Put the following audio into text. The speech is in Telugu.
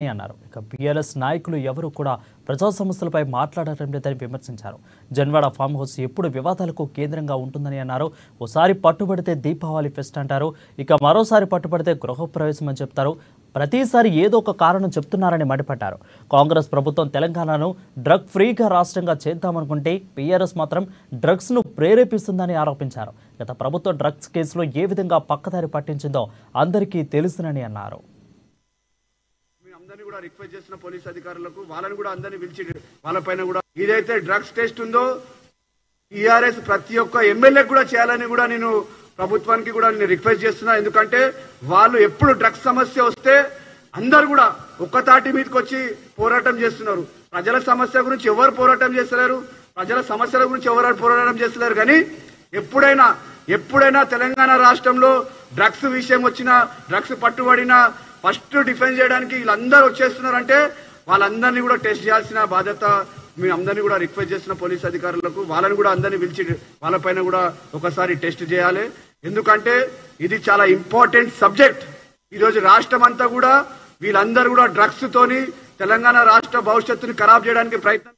అన్నారు. ఇక బీఆర్ఎస్ నాయకులు ఎవరు కూడా ప్రజా సమస్యలపై మాట్లాడటం లేదని విమర్శించారు. జన్వాడ ఫామ్ హౌస్ ఎప్పుడు వివాదాలకు కేంద్రంగా ఉంటుందని అన్నారు. ఓసారి పట్టుబడితే దీపావళి ఫెస్ట్ అంటారు. ఇక మరోసారి పట్టుబడితే గృహప్రవేశం అని చెప్తారు. ప్రతిసారి ఏదో ఒక కారణం చెప్తున్నారని మండిపడ్డారు. కాంగ్రెస్ ప్రభుత్వం తెలంగాణను డ్రగ్ ఫ్రీగా రాష్ట్రంగా చేద్దామనుకుంటే బీఆర్ఎస్ మాత్రం డ్రగ్స్ను ప్రేరేపిస్తుందని ఆరోపించారు. గత ప్రభుత్వం డ్రగ్స్ కేసులో ఏ విధంగా పక్కదారి పట్టించిందో అందరికీ తెలుసునని అన్నారు. అందరినీ కూడా రిక్వెస్ట్ చేసిన పోలీస్ అధికారులకు వాళ్ళని కూడా అందరినీ పిలిచి వాళ్ళపైన కూడా ఏదైతే డ్రగ్స్ టెస్ట్ ఉందో టీఆర్ఎస్ ప్రతి ఒక్క ఎమ్మెల్యే కూడా చేయాలని కూడా నేను ప్రభుత్వానికి కూడా నేను రిక్వెస్ట్ చేస్తున్నా. ఎందుకంటే వాళ్ళు ఎప్పుడు డ్రగ్స్ సమస్య వస్తే అందరు కూడా ఒక్కతాటి మీదకి వచ్చి పోరాటం చేస్తున్నారు. ప్రజల సమస్య గురించి ఎవరు పోరాటం చేస్తలేరు, ప్రజల సమస్యల గురించి ఎవరు పోరాటం చేస్తలేరు. కానీ ఎప్పుడైనా తెలంగాణ రాష్ట్రంలో డ్రగ్స్ విషయం వచ్చినా, డ్రగ్స్ పట్టుబడినా ఫస్ట్ డిఫెన్స్ చేయడానికి వీళ్ళందరూ వచ్చేస్తున్నారంటే వాళ్ళందరినీ కూడా టెస్ట్ చేయాల్సిన బాధ్యత మేము అందరినీ కూడా రిక్వెస్ట్ చేసిన పోలీస్ అధికారులకు వాళ్ళని కూడా అందరినీ పిలిచి వాళ్ళపైన కూడా ఒకసారి టెస్ట్ చేయాలి. ఎందుకంటే ఇది చాలా ఇంపార్టెంట్ సబ్జెక్ట్. ఈరోజు రాష్ట్రం అంతా కూడా వీళ్ళందరూ కూడా డ్రగ్స్ తోని తెలంగాణ రాష్ట్ర భవిష్యత్తుని ఖరాబ్ చేయడానికి ప్రయత్నం